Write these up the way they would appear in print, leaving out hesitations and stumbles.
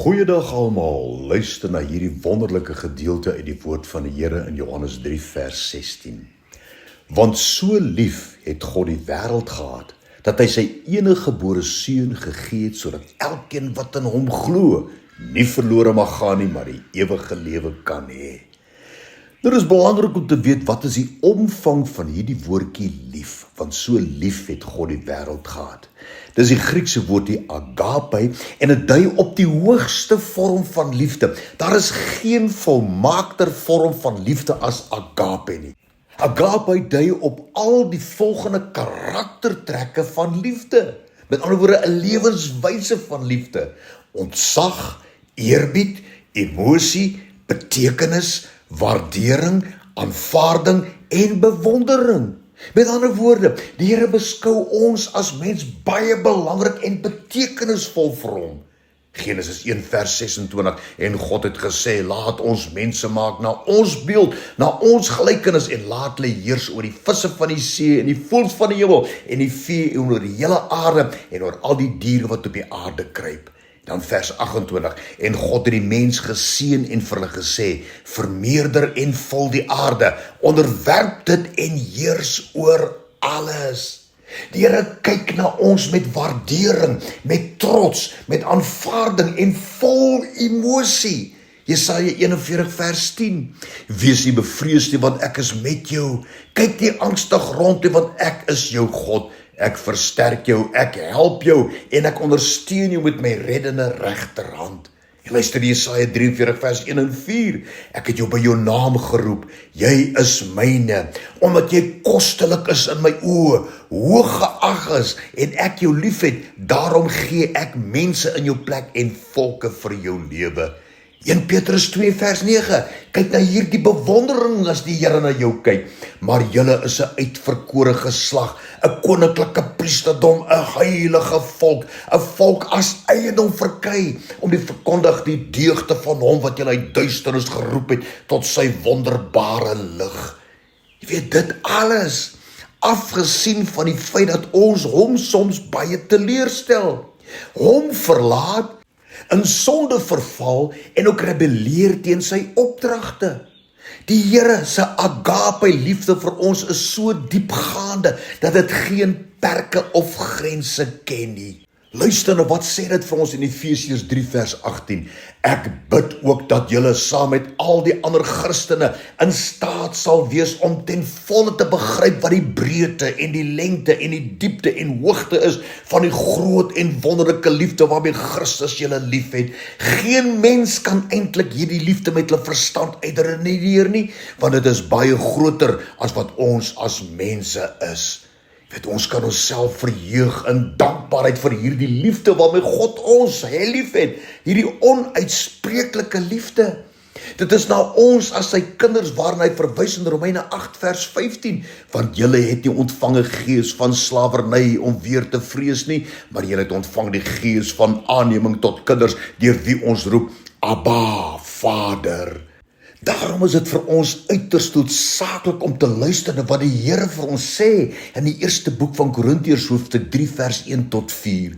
Goeiedag almal, luister na hierdie wonderlike gedeelte uit die woord van die Here in Johannes 3 vers 16. Want so lief het God die wêreld gehad, dat hy sy enige gebore seun gegee het, sodat elkeen wat in hom glo, nie verlore mag gaan nie, maar die ewige lewe kan hê. Dit is belangrik om te weet wat is die omvang van hierdie woordjie lief, want so lief het God die wêreld gehad. Dis die Griekse woordjie agape en dit dui op die hoogste vorm van liefde. Daar is geen volmaakter vorm van liefde as agape nie. Agape dui op al die volgende karaktertrekke van liefde. Met ander woorde 'n lewenswyse van liefde. Ontzag, eerbied, emosie, betekenis, waardering, aanvaarding en bewondering. Met ander woorde, die Here beskou ons as mens baie belangrik en betekenisvol vir hom. Genesis 1 vers 26, en God het gesê, laat ons mense maak na ons beeld, na ons gelykenis, en laat hulle heers oor die visse van die see, en die voëls van die hemel, en die vee, en oor die hele aarde, en oor al die diere wat op die aarde kruip. Dan vers 28, en God het die mens geseën en vir hulle gesê, vermeerder en vul die aarde, onderwerp dit en heers oor alles. Die Here kyk na ons met waardering, met trots, met aanvaarding en vol emosie. Jesaja 41 vers 10, wees nie bevrees nie, want ek is met jou. Kyk nie angstig rond nie, want ek is jou God. Ek versterk jou, ek help jou en ek ondersteun jou met my reddende regterhand. En luister Jesaja 43 vers 1 en 4. Ek het jou by jou naam geroep, jy is myne, omdat jy kostelik is in my oë, hoog geag is en ek jou liefhet, daarom gee ek mense in jou plek en volke vir jou lewe. 1 Petrus 2 vers 9, kyk na hierdie bewondering as die Here na jou kyk, maar julle is 'n uitverkore geslag, 'n koninklike priesterdom, 'n heilige volk, 'n volk as eiendom verkry, om die verkondig die deugde van hom wat julle uit duisternis geroep het, tot sy wonderbare lig. Jy weet dit alles, afgesien van die feit dat ons hom soms baie teleurstel, hom verlaat, in sonde verval en ook rebelleer teen sy opdragte. Die Here se agape liefde vir ons is so diepgaande dat dit geen perke of grense ken nie. Luister nou, wat sê dit vir ons in Efesiërs 3 vers 18? Ek bid ook dat julle saam met al die ander Christene in staat sal wees om ten volle te begryp wat die breedte en die lengte en die diepte en hoogte is van die groot en wonderlike liefde waarmee Christus julle liefhet. Geen mens kan eintlik hierdie liefde met hulle verstand uitredeneer nie, want dit is baie groter as wat ons as mense is. Ons kan onsself verheug in dankbaarheid vir hierdie liefde waarmee God ons liefhet, hierdie onuitspreeklike liefde. Dit is na ons as sy kinders waarna hy verwys in Romeine 8 vers 15, want julle het nie ontvang 'n gees van slawerny om weer te vrees nie, maar julle het ontvang die gees van aanneming tot kinders, deur wie ons roep, Abba, Vader. Daarom is dit vir ons uiters noodsaaklik om te luister na wat die Here vir ons sê in die eerste boek van Korintiërs hoofstuk 3 vers 1 tot 4.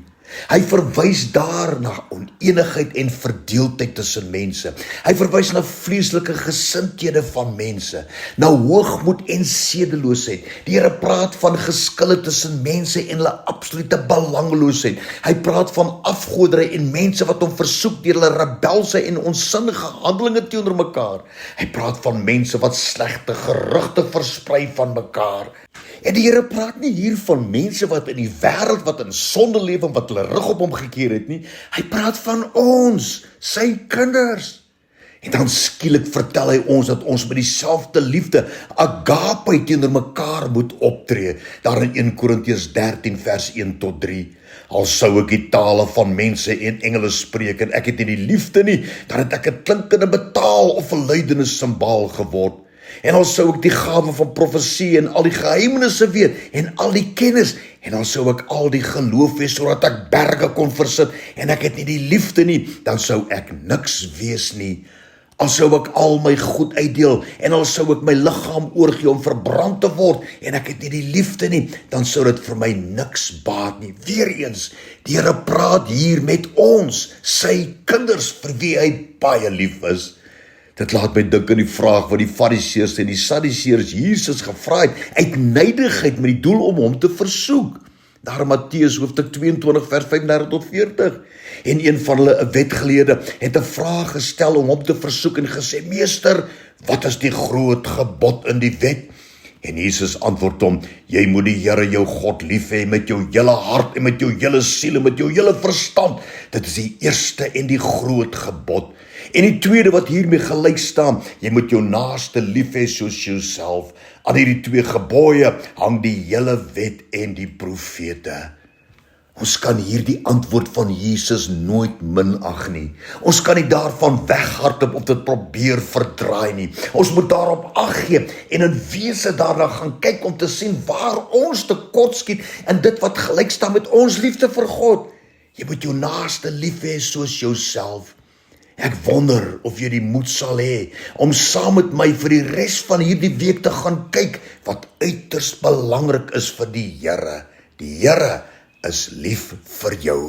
Hy verwys daar na onenigheid en verdeeldheid tussen mense. Hy verwys na vleeslike gesindhede van mense, na hoogmoed en sedeloosheid. Die Here praat van geskille tussen mense en hulle absolute belangloosheid. Hy praat van afgoderry en mense wat hom versoek deur hulle rebelse en onsinnige handelinge teenoor mekaar. Hy praat van mense wat slegte gerugte versprei van mekaar. En die Here praat nie hier van mense wat in die wêreld wat in sonde leef en wat hulle rug op hom gekeer het nie. Hy praat van ons, sy kinders. En dan skielik vertel hy ons dat ons met dieselfde liefde, agape teenoor mekaar moet optree. Daar in 1 Korintiërs 13 vers 1 tot 3. Al sou ek die tale van mense en engele spreek en ek het nie die liefde nie, dan het ek 'n klinkende metaal of 'n luidende simbaal geword. En al sou ek die gawe van profesie en al die geheimenisse weet en al die kennis, en al sou ek al die geloof hê sodat ek berge kon versit en ek het nie die liefde nie, dan sou ek niks wees nie. Al sou ek al my goed uitdeel en al sou ek my liggaam oorgee om verbrand te word en ek het nie die liefde nie, dan sou dit vir my niks baat nie. Weereens, die Here praat hier met ons, sy kinders vir wie hy baie lief is. Dit laat my dink aan die vraag wat die Fariseërs en die Sadduseërs Jesus gevra het, uit nydigheid met die doel om hom te versoek. Daar in Matteus hoofstuk 22 vers 35 tot 40. En een van hulle, 'n wetgeleerde, het 'n vraag gestel om hom te versoek en gesê: "Meester, wat is die groot gebod in die wet?" En Jesus antwoord hom: "Jy moet die Here jou God lief hê met jou hele hart en met jou hele siel en met jou hele verstand. Dit is die eerste en die groot gebod. En die tweede wat hiermee gelyk staan, jy moet jou naaste lief hê soos jouself. Aan hierdie twee gebooie hang die hele wet en die profete." Ons kan hierdie antwoord van Jesus nooit minag nie. Ons kan nie daarvan weghardloop of dit probeer verdraai nie. Ons moet daarop ag gee en in wese daarna gaan kyk om te sien waar ons tekortskiet en dit wat gelyk staan met ons liefde vir God. Jy moet jou naaste lief hê soos jouself. Ek wonder of jy die moed sal hê om saam met my vir die res van hierdie week te gaan kyk wat uiters belangrik is vir die Here. Die Here is lief vir jou.